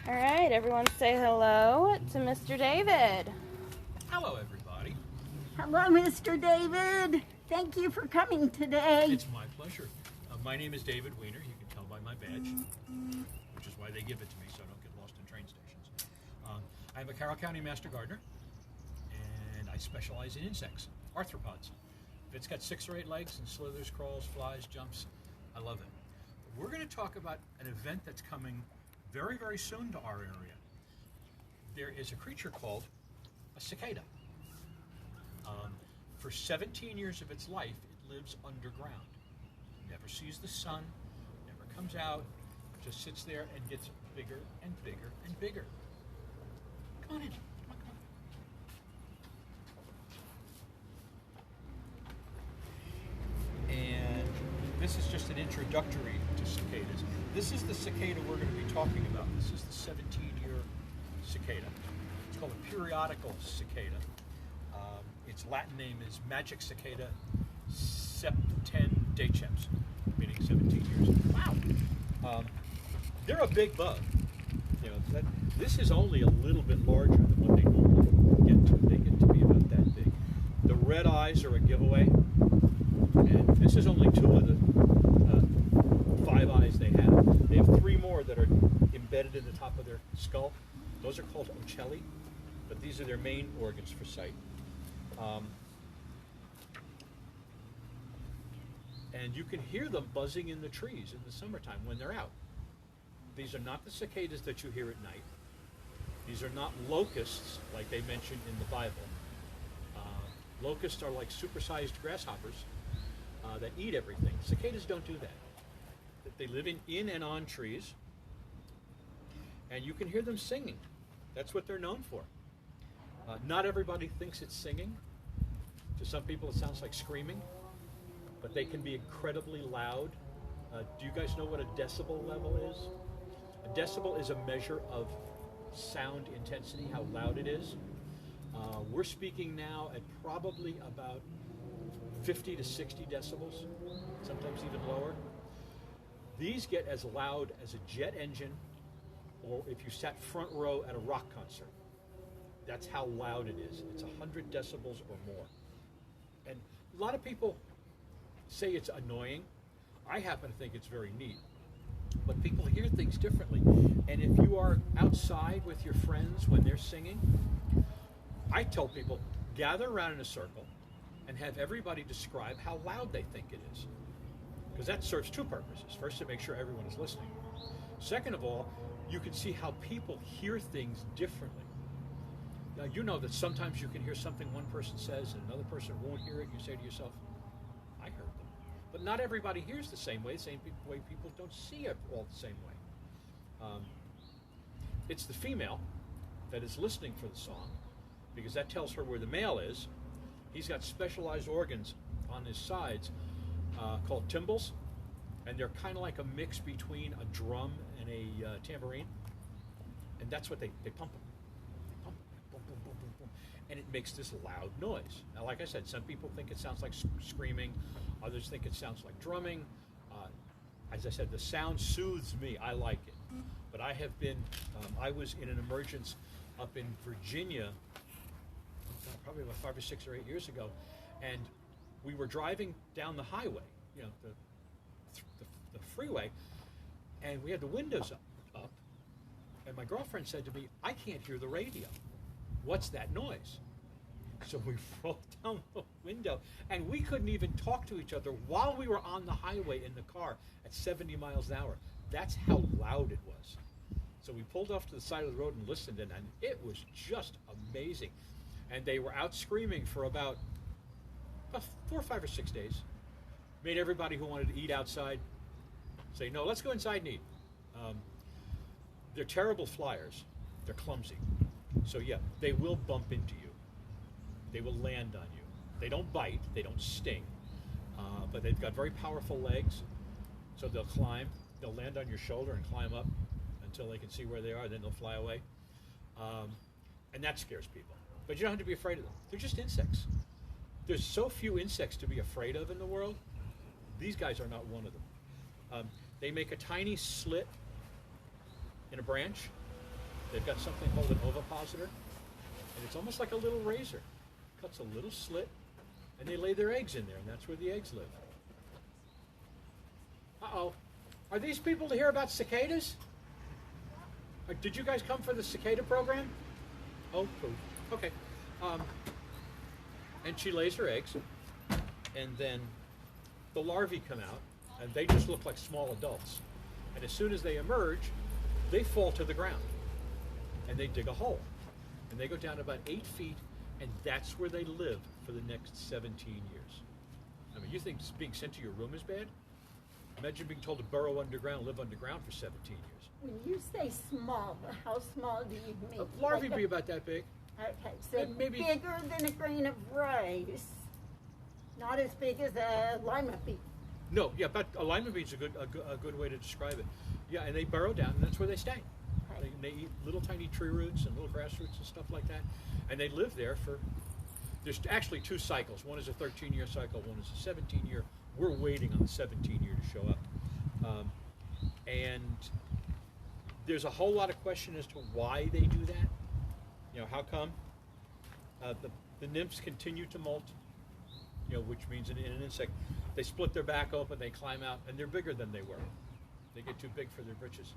All right, everyone say hello to Mr. David. Hello, everybody. Hello, Mr. David. Thank you for coming today. It's my pleasure. My name is David Weiner. You can tell by my badge, which is why they give it to me so I don't get lost in train stations. I'm a Carroll County Master Gardener, and I specialize in insects, arthropods. If it's got 6 or 8 legs and slithers, crawls, flies, jumps, I love it. We're going to talk about an event that's coming very, very soon to our area. There is a creature called a cicada. For 17 years of its life, it lives underground. It never sees the sun, never comes out, just sits there and gets bigger and bigger and bigger. Come on in. Come on. And this is just an introductory to cicadas. This is the cicada we're going to be talking about. This is the 17-year cicada. It's called a periodical cicada. Its Latin name is Magic Cicada septendeceps, meaning 17 years. Wow! They're a big bug. You know, this is only a little bit larger than what they normally get to. They get to be about that big. The red eyes are a giveaway, and this is only 2 of the 5 eyes they have. They have 3 more that are embedded in the top of their skull. Those are called ocelli, but these are their main organs for sight. And you can hear them buzzing in the trees in the summertime when they're out. These are not the cicadas that you hear at night. These are not locusts like they mentioned in the Bible. Locusts are like supersized grasshoppers that eat everything. Cicadas don't do that. They live in and on trees, and you can hear them singing. That's what they're known for. Not everybody thinks it's singing. To some people it sounds like screaming, but they can be incredibly loud. Do you guys know what a decibel level is? A decibel is a measure of sound intensity, how loud it is. We're speaking now at probably about 50 to 60 decibels, sometimes even lower. These get as loud as a jet engine, or if you sat front row at a rock concert. That's how loud it is. It's 100 decibels or more. And a lot of people say it's annoying. I happen to think it's very neat. But people hear things differently. And if you are outside with your friends when they're singing, I tell people, gather around in a circle and have everybody describe how loud they think it is. Because that serves 2 purposes. First, to make sure everyone is listening. Second of all, you can see how people hear things differently. Now, you know that sometimes you can hear something one person says and another person won't hear it. You say to yourself, I heard them. But not everybody hears the same way. The same way people don't see it all the same way. It's the female that is listening for the song, because that tells her where the male is. He's got specialized organs on his sides called tymbals, and they're kind of like a mix between a drum and a tambourine. And that's what they pump them. And it makes this loud noise. Now, like I said, some people think it sounds like screaming. Others think it sounds like drumming. As I said, the sound soothes me. I like it. But I have been, I was in an emergence up in Virginia, probably about 5 or 6 or 8 years ago, and we were driving down the highway, you know, the freeway, and we had the windows up, and my girlfriend said to me, I can't hear the radio. What's that noise? So we rolled down the window, and we couldn't even talk to each other while we were on the highway in the car at 70 miles an hour. That's how loud it was. So we pulled off to the side of the road and listened, and it was just amazing. And they were out screaming for about 4, 5, or 6 days. Made everybody who wanted to eat outside say, no, let's go inside and eat. They're terrible flyers. They're clumsy. So yeah, they will bump into you. They will land on you. They don't bite, they don't sting, but they've got very powerful legs, so they'll climb. They'll land on your shoulder and climb up until they can see where they are, then they'll fly away. And that scares people. But you don't have to be afraid of them. They're just insects. There's so few insects to be afraid of in the world. These guys are not one of them. They make a tiny slit in a branch, They've got something called an ovipositor, and it's almost like a little razor. Cuts a little slit, and they lay their eggs in there, and that's where the eggs live. Uh-oh. Are these people to hear about cicadas? Did you guys come for the cicada program? Oh, cool. Okay. And she lays her eggs, and then the larvae come out, and they just look like small adults. And as soon as they emerge, they fall to the ground, and they dig a hole. And they go down about 8 feet, and that's where they live for the next 17 years. I mean, you think being sent to your room is bad? Imagine being told to burrow underground, live underground for 17 years. When you say small, how small do you mean? Larvae be about that big. Okay, so Maybe bigger than a grain of rice. Not as big as a lima bean. No, yeah, but a lima bean's a good way to describe it. Yeah, and they burrow down, and that's where they stay. Okay. They eat little tiny tree roots and little grass roots and stuff like that, and they live there for. There's actually 2 cycles. One is a 13-year cycle. One is a 17-year. We're waiting on the 17-year to show up, and there's a whole lot of question as to why they do that. You know, how come? The nymphs continue to molt. You know, which means in an insect, they split their back open, they climb out, and they're bigger than they were. They get too big for their britches,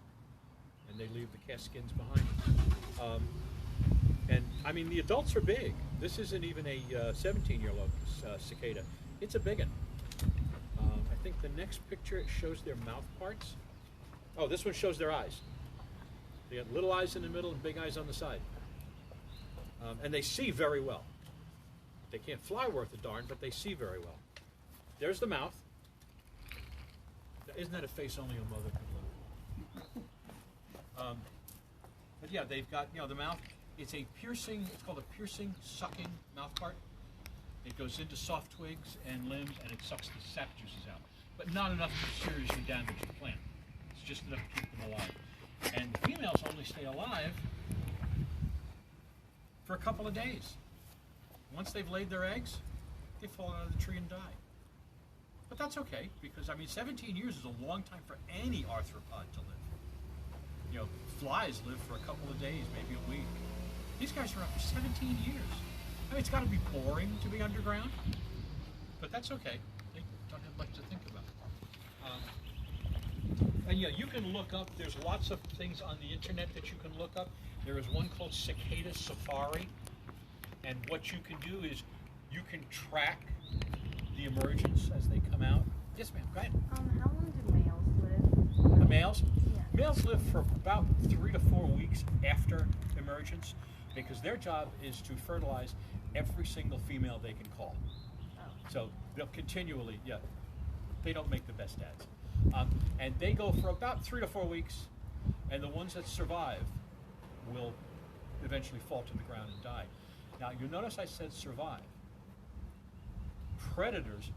and they leave the cast skins behind. And I mean, the adults are big. This isn't even a 17-year locust cicada. It's a big one. I think the next picture, it shows their mouth parts. Oh, this one shows their eyes. They got little eyes in the middle and big eyes on the side. And they see very well. They can't fly worth a darn, but they see very well. There's the mouth. Isn't that a face only a mother could love? But yeah, they've got, you know, the mouth. It's a piercing, it's called a piercing, sucking mouth part. It goes into soft twigs and limbs, and it sucks the sap juices out. But not enough to seriously damage the plant. It's just enough to keep them alive. And the females only stay alive for a couple of days. Once they've laid their eggs, they fall out of the tree and die. But that's okay, because I mean, 17 years is a long time for any arthropod to live. You know, flies live for a couple of days, maybe a week. These guys are up for 17 years. I mean, it's got to be boring to be underground, but that's okay. They don't have much to think about. And yeah, you can look up, there's lots of things on the internet that you can look up. There is one called Cicada Safari, and what you can do is you can track the emergence as they come out. Yes, ma'am, go ahead. How long do males live? The males? Yeah. Males live for about 3 to 4 weeks after emergence, because their job is to fertilize every single female they can call. Oh. So they'll continually, yeah, they don't make the best dads. And they go for about 3 to 4 weeks, and the ones that survive will eventually fall to the ground and die. Now, you notice I said survive. Predators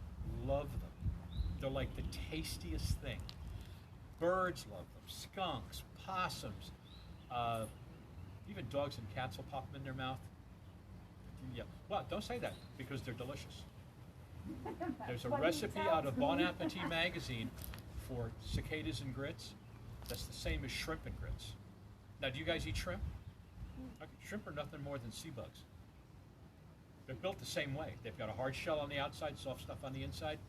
love them. They're like the tastiest thing. Birds love them, skunks, possums, even dogs and cats will pop them in their mouth. Yeah, well, don't say that, because they're delicious. There's a recipe out of Bon Appetit magazine for cicadas and grits. That's the same as shrimp and grits. Now, do you guys eat shrimp? Shrimp are nothing more than sea bugs. They're built the same way. They've got a hard shell on the outside, soft stuff on the inside.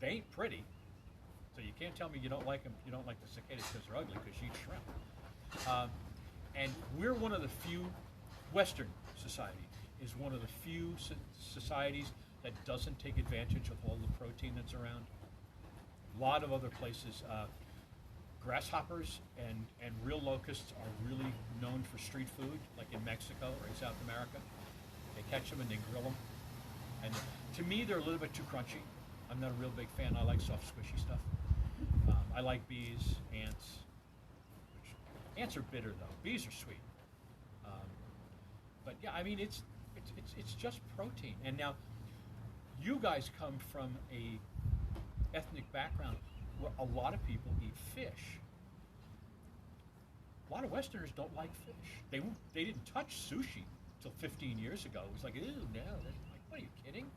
They ain't pretty, so you can't tell me you don't like them. You don't like the cicadas because they're ugly, because you eat shrimp. And we're one of the few, Western society is one of the few societies that doesn't take advantage of all the protein that's around. A lot of other places, grasshoppers and real locusts are really known for street food, like in Mexico or in South America. They catch them and they grill them. And to me, they're a little bit too crunchy. I'm not a real big fan. I like soft, squishy stuff. I like bees, ants. Ants are bitter though. Bees are sweet. But yeah, I mean, it's just protein. And now, you guys come from a ethnic background where a lot of people eat fish. A lot of Westerners don't like fish. They didn't touch sushi till 15 years ago. It was like, ew, no. Like, what are you kidding?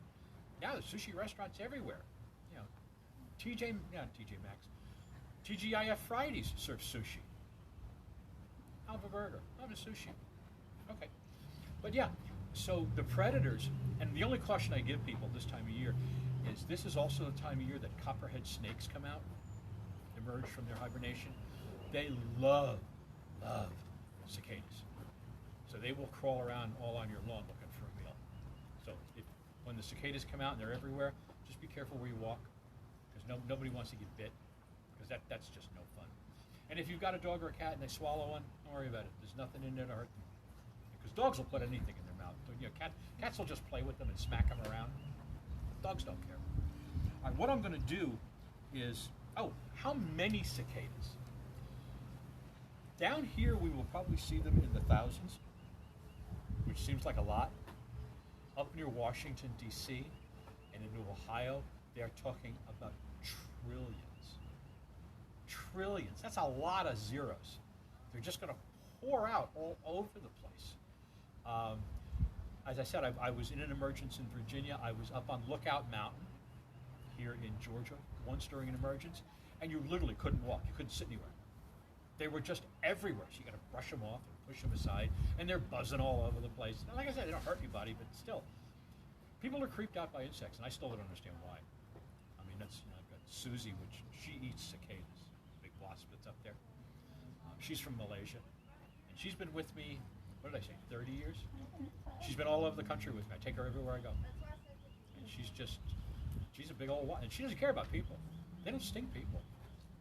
Now there's sushi restaurants everywhere. You know, TGIF Fridays serves sushi. I'll have a burger. I'll have a sushi. Okay. But yeah, so the predators, and the only caution I give people this time of year is this is also the time of year that copperhead snakes come out, emerge from their hibernation. They love cicadas. So they will crawl around all on your lawn looking for a meal. So when the cicadas come out and they're everywhere, just be careful where you walk, because nobody wants to get bit, because that's just no fun. And if you've got a dog or a cat and they swallow one, don't worry about it. There's nothing in there to hurt them. Because dogs will put anything in their mouth. You know, cats will just play with them and smack them around. Dogs don't care. All right, what I'm going to do is, how many cicadas? Down here, we will probably see them in the thousands, which seems like a lot. Up near Washington, D.C., and into Ohio, they are talking about trillions. Trillions. That's a lot of zeros. They're just going to pour out all over the place. As I said, I was in an emergence in Virginia. I was up on Lookout Mountain here in Georgia once during an emergence, and you literally couldn't walk. You couldn't sit anywhere. They were just everywhere. So you got to brush them off and push them aside, and they're buzzing all over the place. And like I said, they don't hurt anybody, but still, people are creeped out by insects, and I still don't understand why. I mean, that's I've got Susie, which she eats cicadas, big wasp that's up there. She's from Malaysia, and she's been with me. What did I say? 30 years. She's been all over the country with me. I take her everywhere I go, and she's a big old one, and she doesn't care about people. They don't sting people.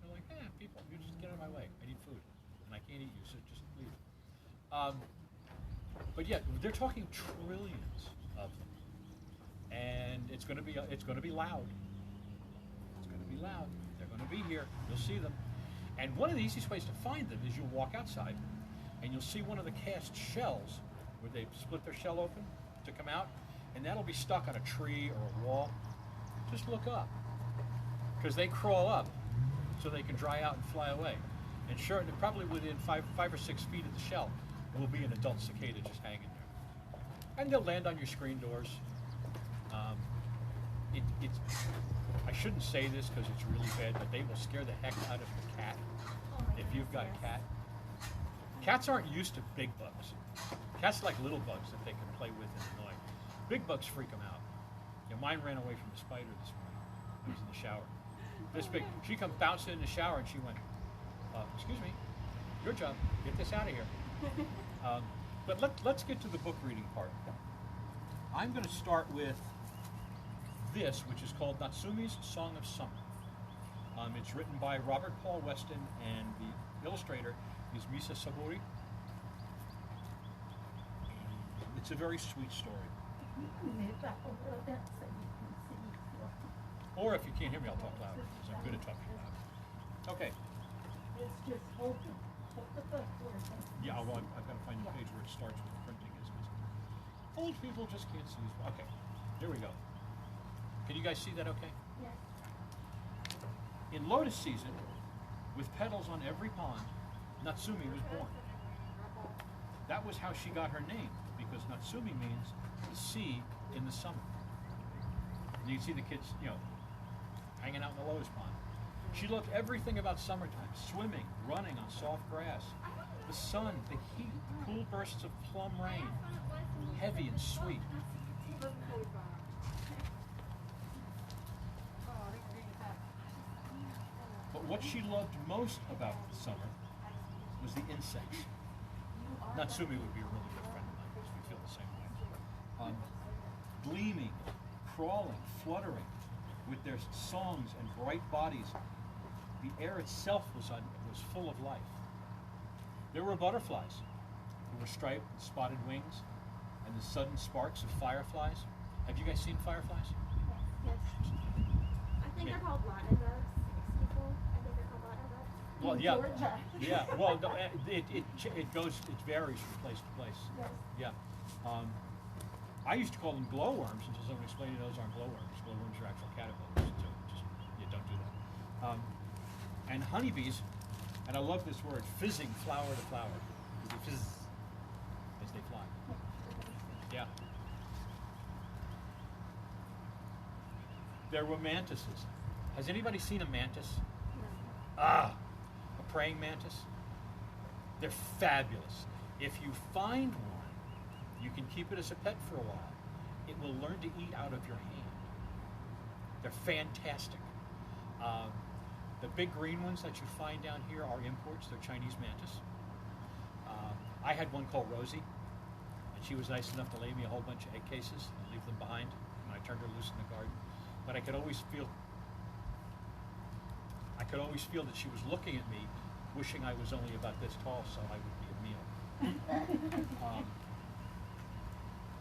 They're like, people, you just get out of my way. I need food, and I can't eat you, so just leave. But yeah, they're talking trillions of them, and it's going to be loud. It's going to be loud. They're going to be here. You'll see them, and one of the easiest ways to find them is you'll walk outside, and you'll see one of the cast shells where they split their shell open to come out, and that'll be stuck on a tree or a wall. Just look up, because they crawl up so they can dry out and fly away. And sure, probably within five or 6 feet of the shell will be an adult cicada just hanging there. And they'll land on your screen doors. I shouldn't say this because it's really bad, but they will scare the heck out of the cat if you've got a cat. Cats aren't used to big bugs. Cats like little bugs that they can play with and annoy. Big bugs freak them out. Mine ran away from the spider this morning. I was in the shower. This big, she come bouncing in the shower and she went, excuse me, your job, get this out of here. But let's get to the book reading part. I'm going to start with this, which is called Natsume's Song of Summer. It's written by Robert Paul Weston, and the illustrator is Misa Saburi. It's a very sweet story. Or if you can't hear me, I'll talk louder, because I'm good at talking loud. Okay. It's just hold the book. Yeah, well, I've got to find the page where it starts with the printing is. Old people just can't see. Okay, here we go. Can you guys see that okay? Yes. In lotus season, with petals on every pond, Natsumi was born. That was how she got her name, because Natsumi means the sea in the summer. And you can see the kids, hanging out in the lotus pond. She loved everything about summertime: swimming, running on soft grass, the sun, the heat, the cool bursts of plum rain, heavy and sweet. But what she loved most about the summer was the insects. Natsumi would be a really good friend of mine because we feel the same way. Gleaming, crawling, fluttering, with their songs and bright bodies, the air itself was full of life. There were butterflies who were striped with spotted wings, and the sudden sparks of fireflies. Have you guys seen fireflies? Yes. I think they're called ladder bugs. I think they're called ladder bugs. Well, yeah, Georgia. yeah. Well, no, it varies from place to place. Yes. Yeah. I used to call them glowworms until someone explained to me those aren't glowworms. Glowworms are actual caterpillars. So just don't do that. And honeybees, and I love this word, fizzing flower to flower. They fizz as they fly. Yeah. They're mantises. Has anybody seen a mantis? No. A praying mantis? They're fabulous. If you find one, you can keep it as a pet for a while. It will learn to eat out of your hand. They're fantastic. The big green ones that you find down here are imports. They're Chinese mantis. I had one called Rosie, and she was nice enough to lay me a whole bunch of egg cases and leave them behind when I turned her loose in the garden. But I could always feel that she was looking at me, wishing I was only about this tall so I would be a meal.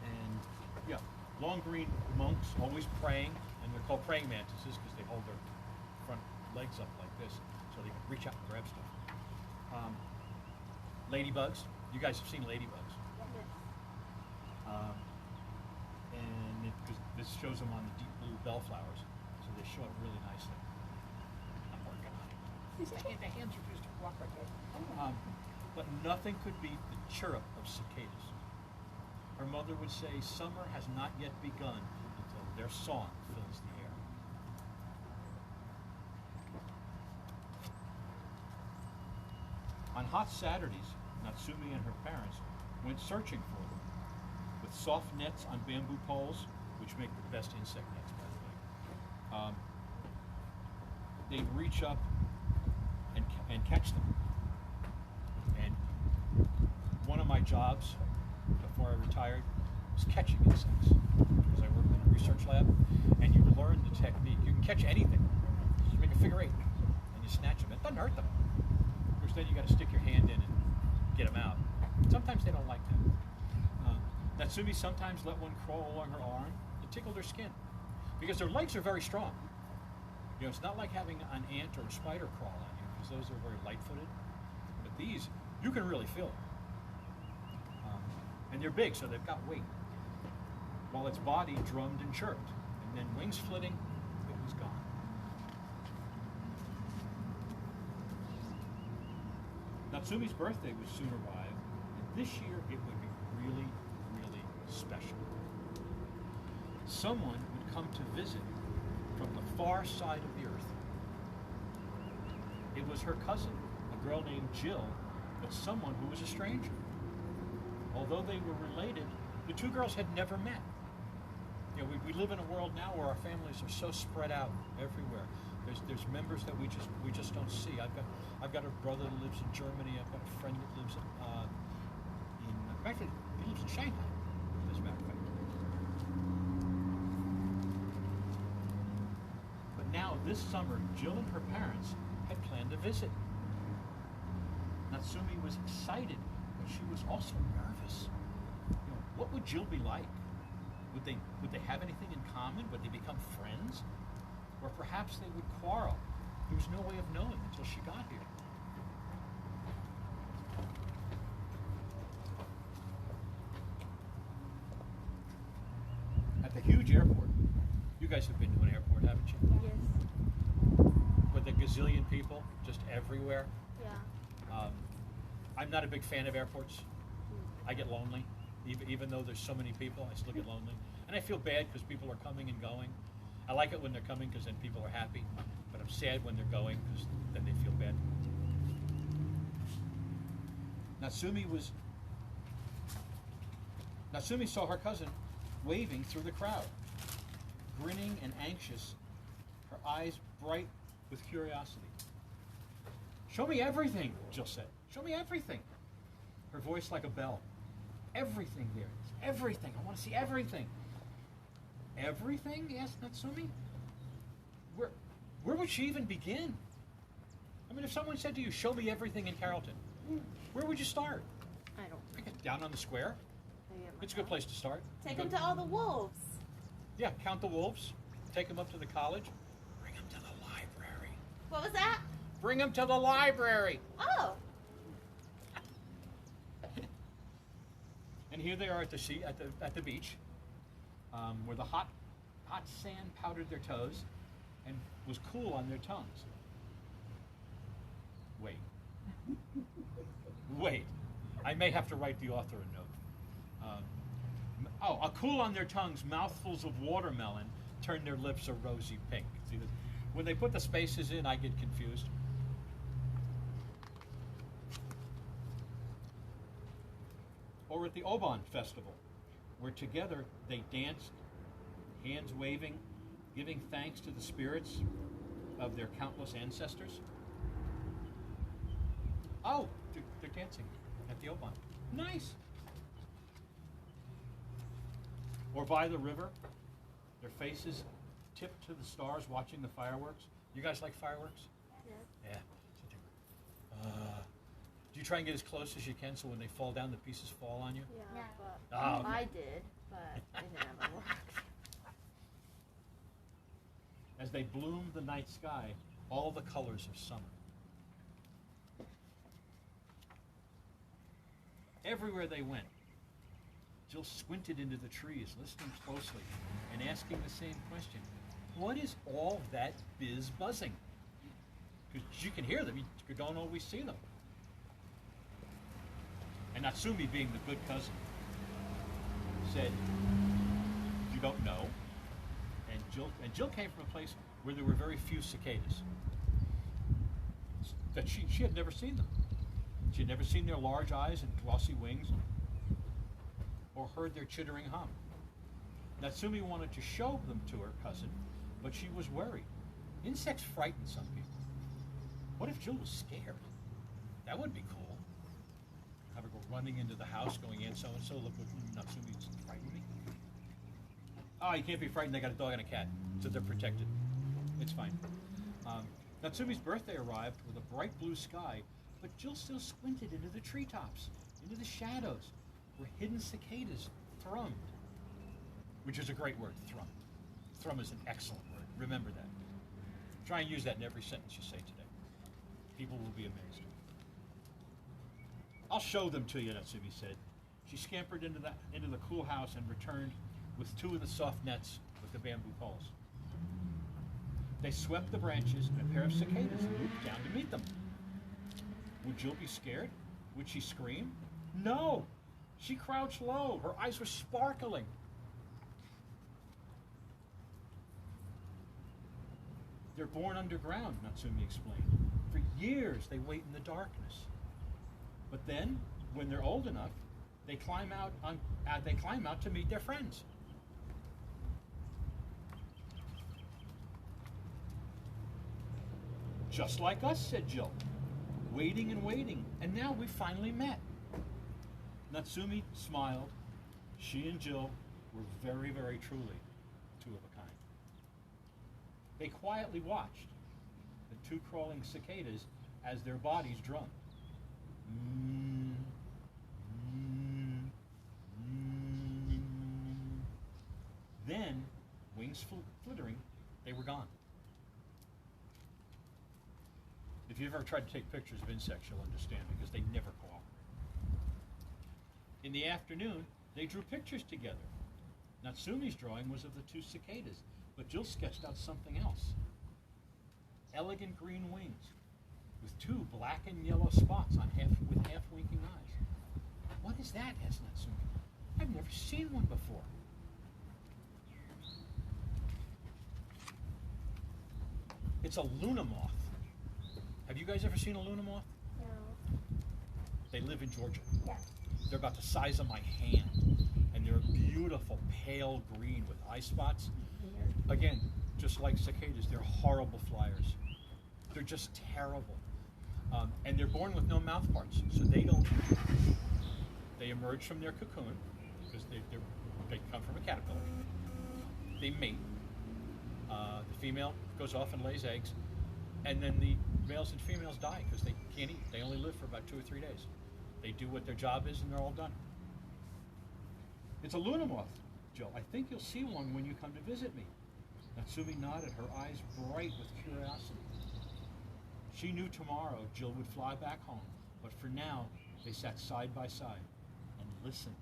And yeah, long green monks, always praying, and they're called praying mantises because they hold their front legs up like this so they can reach out and grab stuff. Ladybugs, you guys have seen ladybugs. And this shows them on the deep blue bellflowers, so they show up really nicely. I'm working on it. The hands are used to cooperate. But nothing could beat the chirrup of cicadas. Her mother would say, summer has not yet begun until their song fills the air. On hot Saturdays, Natsumi and her parents went searching for them with soft nets on bamboo poles, which make the best insect nets, by the way. They'd reach up and catch them. And one of my jobs before I retired was catching insects, because I worked in a research lab, and you learn the technique. You can catch anything. You make a figure eight, and you snatch them. It doesn't hurt them. Of course, then you got to stick your hand in and get them out. Sometimes they don't like that. Natsumi sometimes let one crawl along her arm to tickle their skin, because their legs are very strong. You know, it's not like having an ant or a spider crawl on you, because those are very light-footed. But these, you can really feel it. And they're big, so they've got weight. While its body drummed and chirped, and then wings flitting, it was gone. Natsumi's birthday would soon arrive, and this year it would be really, really special. Someone would come to visit from the far side of the earth. It was her cousin, a girl named Jill, but someone who was a stranger. Although they were related, the two girls had never met. You know, we live in a world now where our families are so spread out everywhere. There's members that we just don't see. I've got a brother that lives in Germany. I've got a friend that lives actually he lives in Shanghai, as a matter of fact. But now this summer, Jill and her parents had planned a visit. Natsumi was excited, but she was also nervous. You know, what would Jill be like? Would they have anything in common? Would they become friends? Or perhaps they would quarrel. There was no way of knowing until she got here. At the huge airport, you guys have been to an airport, haven't you? Yes. With a gazillion people just everywhere. Yeah. I'm not a big fan of airports. I get lonely. Even though there's so many people, I still get lonely. And I feel bad because people are coming and going. I like it when they're coming because then people are happy. But I'm sad when they're going because then they feel bad. Natsumi saw her cousin waving through the crowd, grinning and anxious, her eyes bright with curiosity. "Show me everything," Jill said. "Show me everything." Her voice like a bell. "Everything there is. Everything. I want to see everything." "Everything?" asked Natsumi. Where would she even begin? I mean, if someone said to you, "Show me everything in Carrollton," where would you start? I don't. I guess down on the square. It's a good place to start. Take them to all the wolves. Yeah, count the wolves. Take them up to the college. Bring them to the library. What was that? Bring them to the library. Oh. And here they are at the sea, at the beach, where the hot sand powdered their toes and was cool on their tongues. Wait. I may have to write the author a note. Cool on their tongues, mouthfuls of watermelon turn their lips a rosy pink. See this? When they put the spaces in, I get confused. or at the Oban festival, where together they danced, hands waving, giving thanks to the spirits of their countless ancestors. Oh, they're dancing at the Oban. Nice. Or by the river, their faces tipped to the stars watching the fireworks. You guys like fireworks? Yes. Yeah. Do you try and get as close as you can so when they fall down, the pieces fall on you? Yeah, Yeah. but Oh, okay. I did, but it never worked. As they bloomed the night sky, all the colors of summer. Everywhere they went, Jill squinted into the trees, listening closely, and asking the same question. What is all that biz buzzing? Because you can hear them, you don't always see them. And Natsumi, being the good cousin, said, you don't know. And Jill came from a place where there were very few cicadas. That she had never seen them. She had never seen their large eyes and glossy wings, or heard their chittering hum. Natsumi wanted to show them to her cousin, but she was worried. Insects frighten some people. What if Jill was scared? That would be cool. Have her go running into the house going, Aunt so-and-so, look what Natsumi's frightened me. Oh, you can't be frightened, they got a dog and a cat, so they're protected. It's fine. Natsumi's birthday arrived with a bright blue sky, but Jill still squinted into the treetops, into the shadows, where hidden cicadas thrummed. Which is a great word, thrum. Thrum is an excellent word. Remember that. Try and use that in every sentence you say today. People will be amazed. I'll show them to you, Natsumi said. She scampered into the cool house and returned with two of the soft nets with the bamboo poles. They swept the branches, and a pair of cicadas looped down to meet them. Would Jill be scared? Would she scream? No! She crouched low. Her eyes were sparkling. They're born underground, Natsumi explained. For years they wait in the darkness. But then, when they're old enough, they climb out to meet their friends. Just like us, said Jill. Waiting and waiting, and now we finally met. Natsumi smiled. She and Jill were very, very truly two of a kind. They quietly watched the two crawling cicadas as their bodies drummed. Mm, mm, mm. Then, wings flittering, they were gone. If you've ever tried to take pictures of insects, you'll understand, because they never cooperate. In the afternoon, they drew pictures together. Natsumi's drawing was of the two cicadas, but Jill sketched out something else. Elegant green wings, with two black and yellow spots on with half-winking eyes. What is that? Asked Natsumi. I've never seen one before. It's a Luna moth. Have you guys ever seen a Luna moth? No. They live in Georgia. Yes. They're about the size of my hand, and they're beautiful pale green with eye spots. Again, just like cicadas, they're horrible flyers. They're just terrible. And they're born with no mouth parts, so they emerge from their cocoon, because they come from a caterpillar. They mate. The female goes off and lays eggs, and then the males and females die because they can't eat. They only live for about 2 or 3 days. They do what their job is, and they're all done. It's a Luna moth, Jill. I think you'll see one when you come to visit me. Natsumi nodded, her eyes bright with curiosity. She knew tomorrow Jill would fly back home, but for now, they sat side by side and listened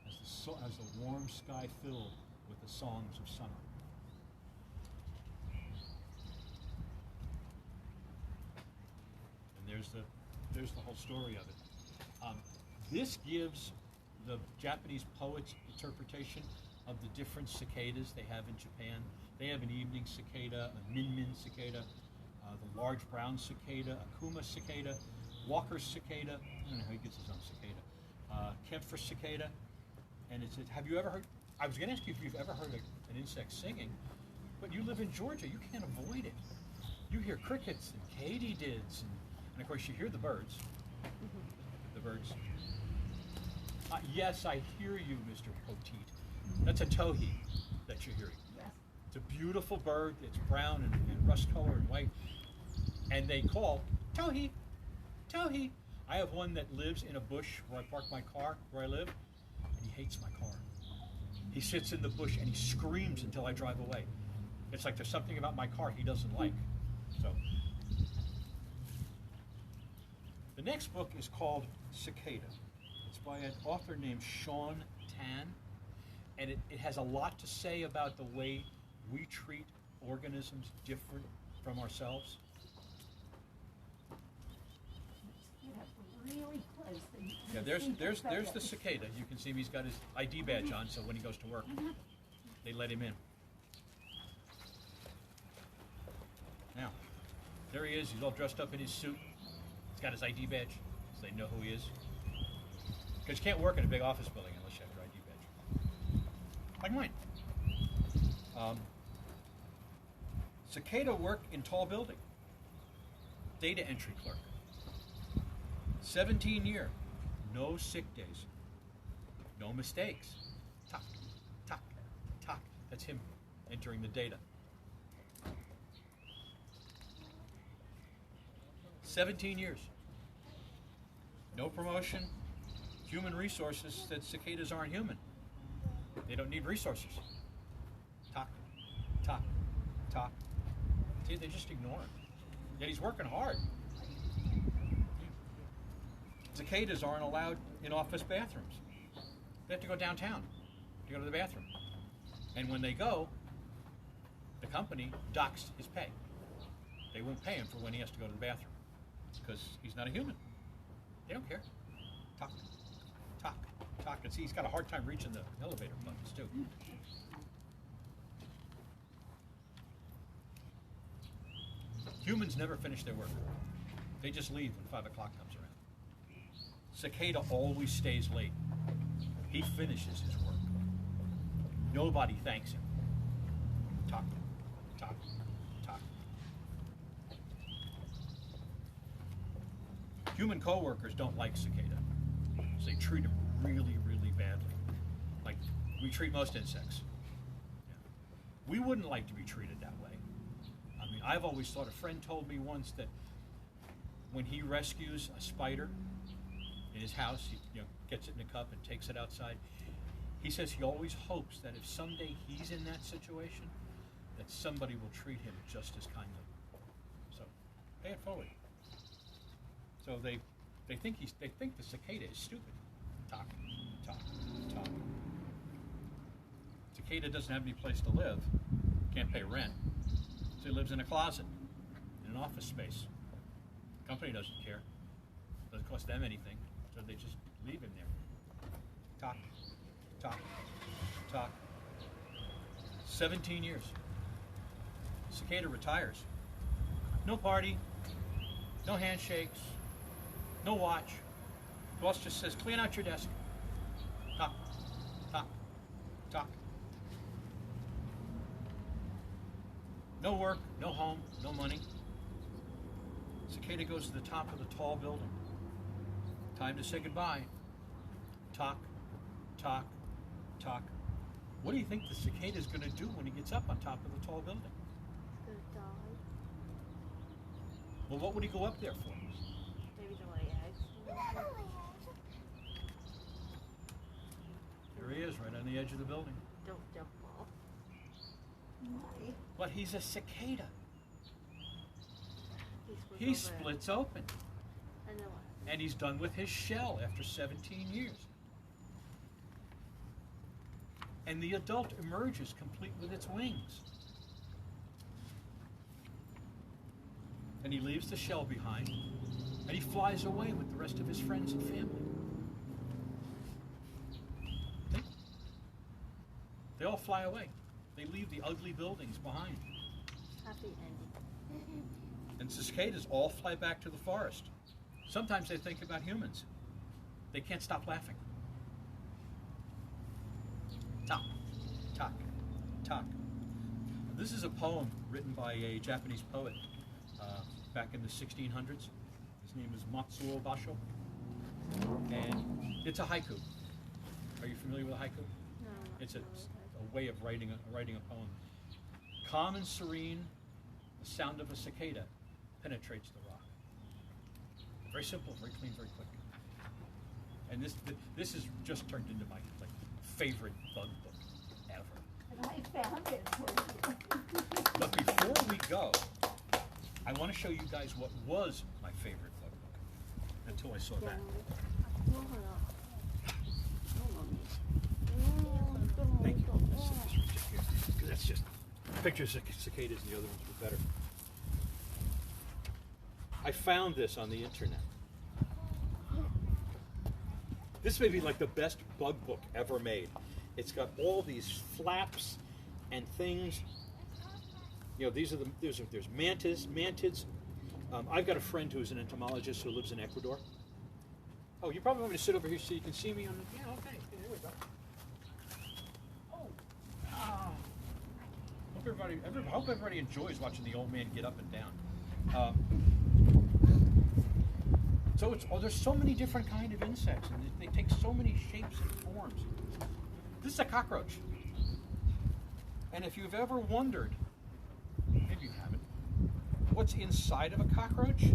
as the warm sky filled with the songs of summer. And there's the whole story of it. This gives the Japanese poet's interpretation of the different cicadas they have in Japan. They have an evening cicada, a min-min cicada, the large brown cicada, a kuma cicada, Walker's cicada. I don't know how he gets his own cicada. Camphor cicada, and it's. Have you ever heard? I was going to ask you if you've ever heard an insect singing, but you live in Georgia. You can't avoid it. You hear crickets and katydids, and of course you hear the birds. The birds. Yes, I hear you, Mr. Poteet. That's a towhee that you're hearing. Yes. It's a beautiful bird. It's brown and rust color and white. And they call, towhee, towhee. I have one that lives in a bush where I park my car, where I live, and he hates my car. He sits in the bush and he screams until I drive away. It's like there's something about my car he doesn't like. So, the next book is called Cicada. It's by an author named Sean Tan, and it has a lot to say about the way we treat organisms different from ourselves. You have really close. Yeah, there's the cicada. You can see him. He's got his ID badge on, so when he goes to work, they let him in. Now, there he is. He's all dressed up in his suit. He's got his ID badge, so they know who he is. Because you can't work in a big office building unless you have your ID badge. Like mine. Cicada work in tall building. Data entry clerk. 17 year. No sick days. No mistakes. Talk, talk, talk. That's him entering the data. 17 years. No promotion. Human resources said cicadas aren't human. They don't need resources. Talk, talk, talk. See, they just ignore him. Yet he's working hard. Cicadas aren't allowed in office bathrooms. They have to go downtown to go to the bathroom. And when they go, the company docks his pay. They won't pay him for when he has to go to the bathroom because he's not a human. They don't care. Talk, talk, talk. And see, he's got a hard time reaching the elevator buttons too. Humans never finish their work. They just leave when 5 o'clock comes around. Cicada always stays late. He finishes his work. Nobody thanks him. Talk, talk, talk. Human coworkers don't like cicada. So they treat him really, really badly. Like we treat most insects. Yeah. We wouldn't like to be treated that way. I mean, I've always thought, a friend told me once that when he rescues a spider in his house, he gets it in a cup and takes it outside. He says he always hopes that if someday he's in that situation, that somebody will treat him just as kindly. So, pay it forward. So they think the cicada is stupid. Talk, talk, talk. Cicada doesn't have any place to live. Can't pay rent. So he lives in a closet, in an office space. The company doesn't care. Doesn't cost them anything. So they just leave him there. Talk, talk, talk. 17 years. Cicada retires. No party, no handshakes, no watch. Boss just says, clean out your desk. Talk, talk, talk. No work, no home, no money. Cicada goes to the top of the tall building. Time to say goodbye. Talk, talk, talk. What do you think the cicada is going to do when he gets up on top of the tall building? He's gonna die. Well, what would he go up there for? Maybe to lay eggs. There he is, right on the edge of the building. Don't jump off. But he's a cicada. He He splits open. And then what? And he's done with his shell after 17 years. And the adult emerges complete with its wings. And he leaves the shell behind, and he flies away with the rest of his friends and family. They all fly away. They leave the ugly buildings behind. Happy ending. And cicadas all fly back to the forest. Sometimes they think about humans. They can't stop laughing. Talk, talk, talk. This is a poem written by a Japanese poet back in the 1600s. His name is Matsuo Basho. And it's a haiku. Are you familiar with a haiku? No. It's a way of writing a poem. Calm and serene, the sound of a cicada penetrates the rock. Very simple, very clean, very quick. And this is just turned into my favorite bug book ever. And I found it for you. But before we go, I want to show you guys what was my favorite bug book until I saw that. Thank you. Let's set this right here, because that's just pictures of cicadas, and the other ones were better. I found this on the internet. This may be like the best bug book ever made. It's got all these flaps and things. You know, there's mantids. I've got a friend who's an entomologist who lives in Ecuador. Oh, you probably want me to sit over here so you can see me on the. Yeah, okay. Here we go. Hope everybody enjoys watching the old man get up and down. There's so many different kind of insects, and they take so many shapes and forms. This is a cockroach. And if you've ever wondered, maybe you haven't, what's inside of a cockroach?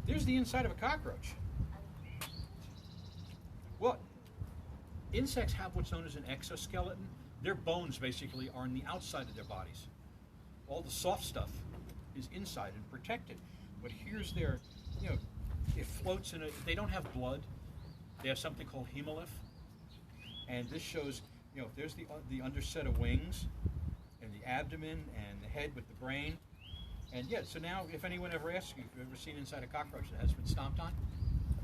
There's the inside of a cockroach. Well, insects have what's known as an exoskeleton. Their bones basically are on the outside of their bodies. All the soft stuff is inside and protected. But here's their, it floats in they don't have blood. They have something called hemolymph. And this shows, there's the underset of wings and the abdomen and the head with the brain. And yeah, so now if anyone ever asks you if you've ever seen inside a cockroach that has been stomped on,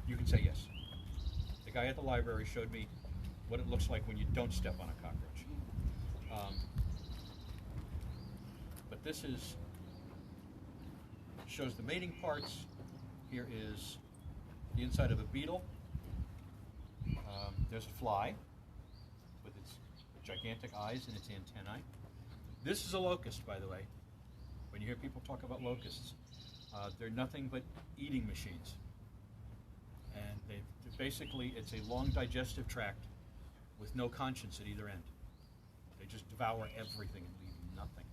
you can say yes. The guy at the library showed me what it looks like when you don't step on a cockroach. But this shows the mating parts. Here is the inside of a beetle. There's a fly with its gigantic eyes and its antennae. This is a locust, by the way. When you hear people talk about locusts, they're nothing but eating machines. And basically, it's a long digestive tract with no conscience at either end. They just devour everything and leave nothing.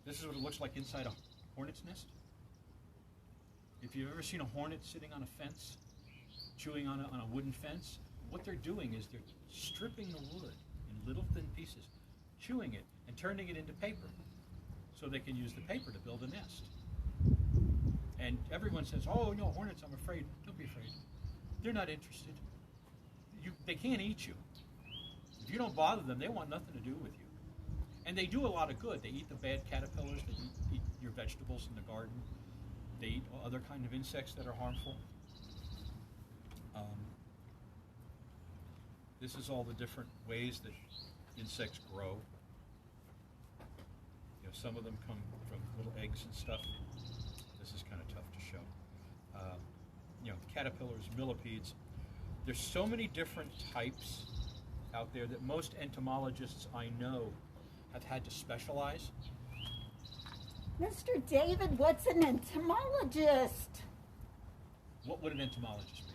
This is what it looks like inside a hornet's nest. If you've ever seen a hornet sitting on a fence, chewing on a wooden fence, what they're doing is they're stripping the wood in little thin pieces, chewing it, and turning it into paper so they can use the paper to build a nest. And everyone says, oh, no, hornets, I'm afraid. Don't be afraid. They're not interested. They can't eat you. If you don't bother them, they want nothing to do with you. And they do a lot of good. They eat the bad caterpillars. They eat your vegetables in the garden. They eat other kind of insects that are harmful. This is all the different ways that insects grow. Some of them come from little eggs and stuff. This is kind of tough to show. Caterpillars, millipedes. There's so many different types out there that most entomologists I know have had to specialize. Mr. David, what's an entomologist? What would an entomologist be?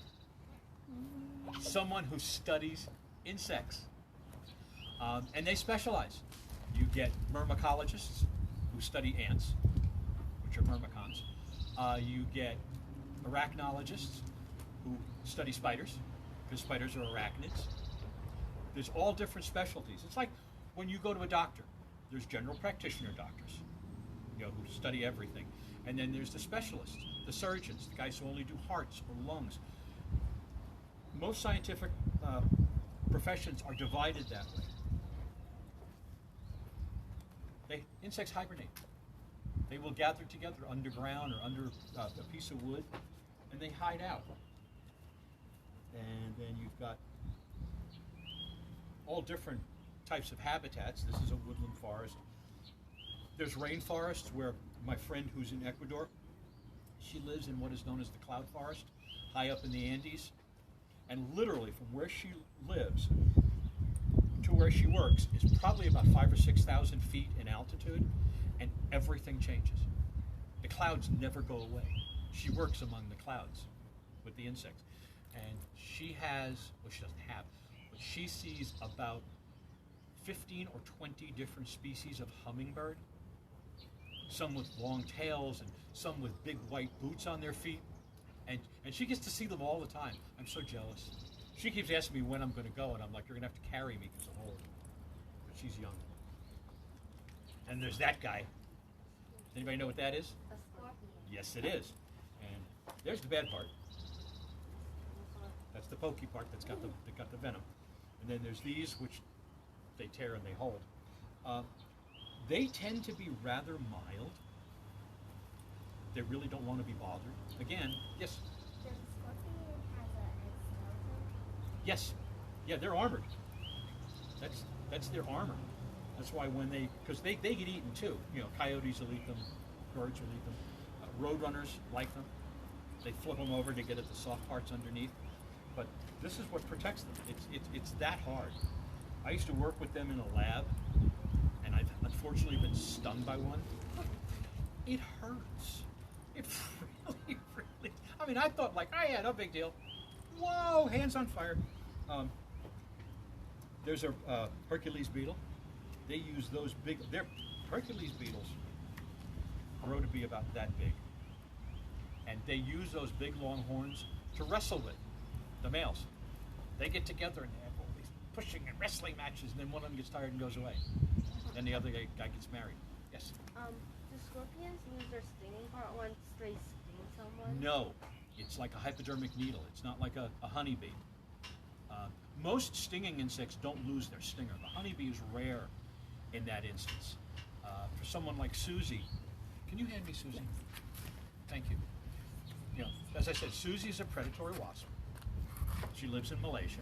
Someone who studies insects. And they specialize. You get myrmecologists who study ants, which are myrmecons. You get arachnologists who study spiders, because spiders are arachnids. There's all different specialties. It's like when you go to a doctor, there's general practitioner doctors, who study everything. And then there's the specialists, the surgeons, the guys who only do hearts or lungs. Most scientific professions are divided that way. Insects hibernate. They will gather together underground or under a piece of wood, and they hide out. And then you've got all different types of habitats. This is a woodland forest. There's rainforests where my friend who's in Ecuador She lives in what is known as the cloud forest, high up in the Andes. And literally from where she lives to where she works is probably about 5,000 or 6,000 feet in altitude, and everything changes. The clouds never go away. She works among the clouds with the insects. And she has, well, she doesn't have, but she sees about 15 or 20 different species of hummingbird, some with long tails and some with big white boots on their feet. And she gets to see them all the time. I'm so jealous. She keeps asking me when I'm going to go, and I'm like, you're going to have to carry me because I'm old. But she's young. And there's that guy. Anybody know what that is? A scorpion. Yes, it is. And there's the bad part. That's the pokey part that got the venom. And then there's these, which they tear and they hold. They tend to be rather mild. They really don't want to be bothered. Again, yes? Does a scorpion has a skeleton? Yes. Yeah, they're armored. That's their armor. That's why when because they get eaten too. You know, coyotes will eat them, birds will eat them. Roadrunners like them. They flip them over to get at the soft parts underneath. But this is what protects them. It's that hard. I used to work with them in a lab, and I've unfortunately been stung by one. It hurts. It really, really. I mean, I thought like, oh yeah, no big deal. Whoa, hands on fire. There's a Hercules beetle. They use those big. They're Hercules beetles grow to be about that big, and they use those big long horns to wrestle with the males. They get together and they have all these pushing and wrestling matches, and then one of them gets tired and goes away. Then the other guy gets married. Yes? Do scorpions lose their stinging part once they sting someone? No. It's like a hypodermic needle. It's not like a honeybee. Most stinging insects don't lose their stinger. The honeybee is rare in that instance. For someone like Susie, can you hand me Susie? Thank you. You know, as I said, Susie is a predatory wasp. She lives in Malaysia.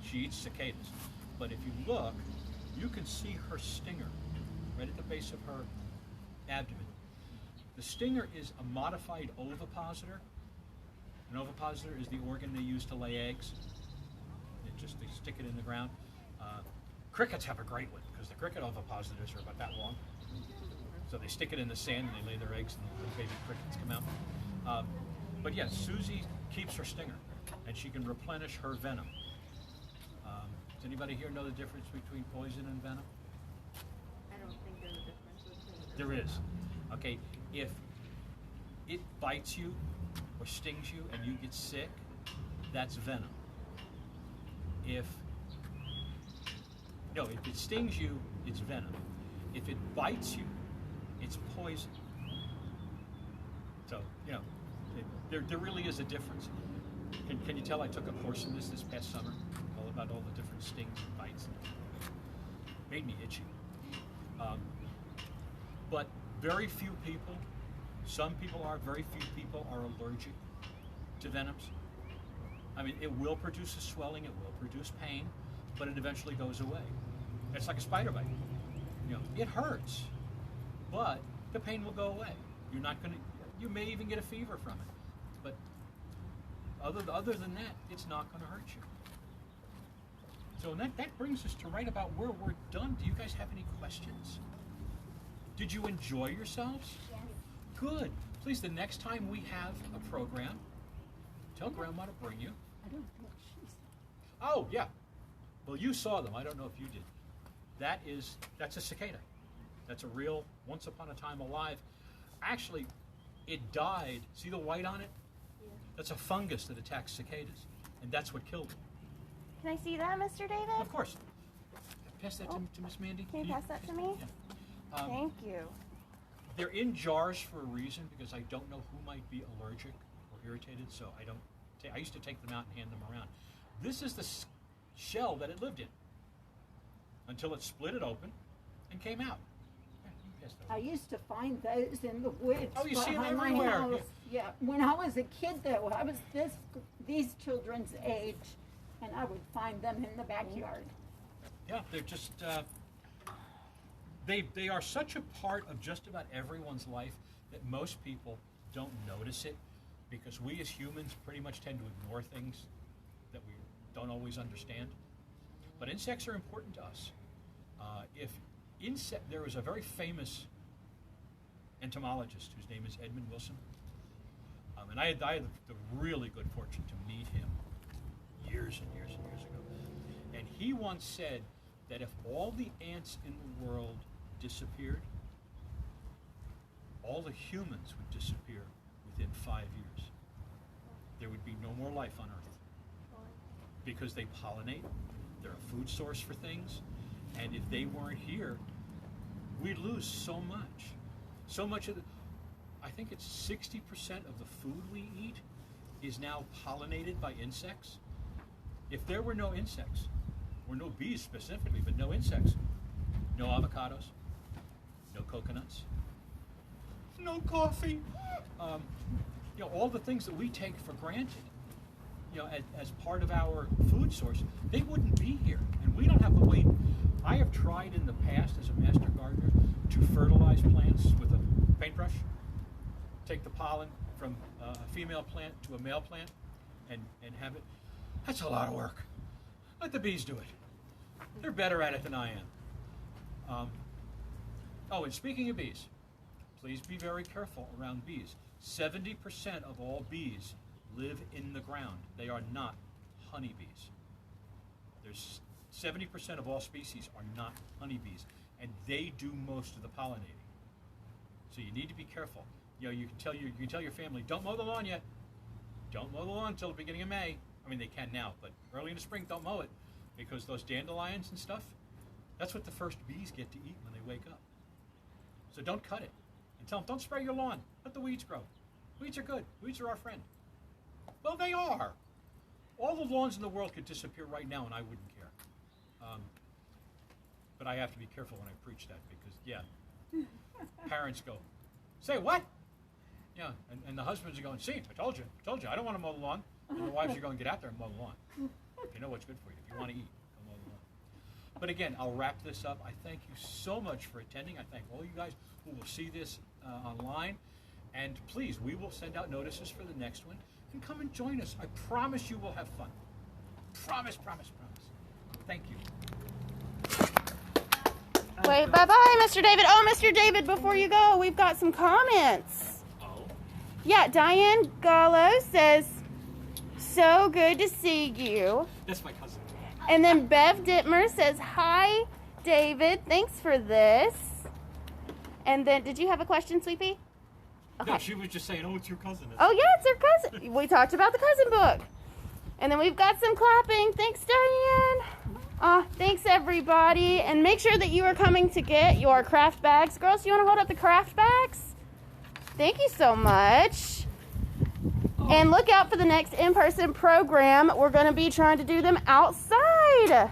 She eats cicadas. But if you look, you can see her stinger right at the base of her abdomen. The stinger is a modified ovipositor. An ovipositor is the organ they use to lay eggs. They stick it in the ground. Crickets have a great one because the cricket ovipositors are about that long. So they stick it in the sand and they lay their eggs and the baby crickets come out. But yes, Susie keeps her stinger and she can replenish her venom. Does anybody here know the difference between poison and venom? I don't think there's a difference between them. There is. Okay, if it bites you or stings you and you get sick, that's venom. If it stings you, it's venom. If it bites you, it's poison. So, there really is a difference. Can you tell I took a portion of this past summer? All about all the different stings and bites. Made me itchy. But very few people, some people are, very few people are allergic to venoms. I mean, it will produce a swelling, it will produce pain, but it eventually goes away. It's like a spider bite. It hurts, but the pain will go away. You may even get a fever from it. But other than that, it's not going to hurt you. So that brings us to right about where we're done. Do you guys have any questions? Did you enjoy yourselves? Yes. Good. Please, the next time we have a program, tell Grandma to bring you. I don't know what she's. Oh, yeah. Well, you saw them. I don't know if you did. That's a cicada. That's a real, once upon a time alive. Actually, it died. See the white on it? Yeah. That's a fungus that attacks cicadas, and that's what killed it. Can I see that, Mr. David? Of course. Pass that to Miss Mandy. Can you pass that to me? Yeah. Thank you. They're in jars for a reason because I don't know who might be allergic or irritated, so I used to take them out and hand them around. This is the shell that it lived in until it split it open and came out. Yeah, you can pass that I over. used to find those in the woods. Oh, you see them behind my everywhere. house. Yeah. When I was a kid, though, I was these children's age, and I would find them in the backyard. Yeah, they're just they are such a part of just about everyone's life that most people don't notice it because we as humans pretty much tend to ignore things that we don't always understand. But insects are important to us. There was a very famous entomologist whose name is Edmund Wilson. And I had the really good fortune to meet him years and years and years ago. And he once said that if all the ants in the world disappeared, all the humans would disappear within 5 years. There would be no more life on Earth. Because they pollinate, they're a food source for things, and if they weren't here, we'd lose so much. So much of I think it's 60% of the food we eat is now pollinated by insects. If there were no insects, or no bees specifically, but no insects, no avocados, no coconuts, no coffee, all the things that we take for granted, as part of our food source, they wouldn't be here. And we don't have to wait. I have tried in the past as a master gardener to fertilize plants with a paintbrush, take the pollen from a female plant to a male plant, and have it. That's a lot of work. Let the bees do it. They're better at it than I am. And speaking of bees, please be very careful around bees. 70% of all bees live in the ground. They are not honeybees. There's 70% of all species are not honeybees, and they do most of the pollinating. So you need to be careful. You can tell your family, don't mow the lawn yet. Don't mow the lawn until the beginning of May. I mean, they can now, but early in the spring, don't mow it, because those dandelions and stuff, that's what the first bees get to eat when they wake up. So don't cut it. And tell them, don't spray your lawn. Let the weeds grow. Weeds are good. Weeds are our friend. Well, they are. All the lawns in the world could disappear right now, and I wouldn't care. But I have to be careful when I preach that, because, parents go, say what? Yeah, and the husbands are going, see, I told you, I don't want to mow the lawn. And the wives are going, get out there and mow the lawn. You know what's good for you. If you want to eat, go mow the lawn. But again, I'll wrap this up. I thank you so much for attending. I thank all you guys who will see this online. And please, we will send out notices for the next one. And come and join us. I promise you will have fun. Promise, promise, promise. Thank you. Wait, bye-bye, Mr. David. Oh, Mr. David, before you go, we've got some comments. Oh? Yeah, Diane Gallo says, so good to see you. That's my cousin. And then Bev Dittmer says, hi, David. Thanks for this. And then, did you have a question, Sweepy? Okay. No, she was just saying, it's your cousin. Oh, yeah, it's her cousin. We talked about the cousin book. And then we've got some clapping. Thanks, Diane. Thanks, everybody. And make sure that you are coming to get your craft bags. Girls, you want to hold up the craft bags? Thank you so much. And look out for the next in-person program. We're going to be trying to do them outside.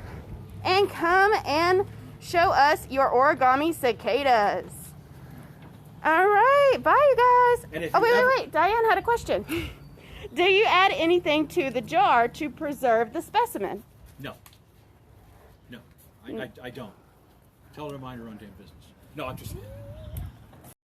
And come and show us your origami cicadas. All right. Bye, you guys. Wait. Diane had a question. Do you add anything to the jar to preserve the specimen? No. I don't. Tell her to mind her own damn business. No, I'm just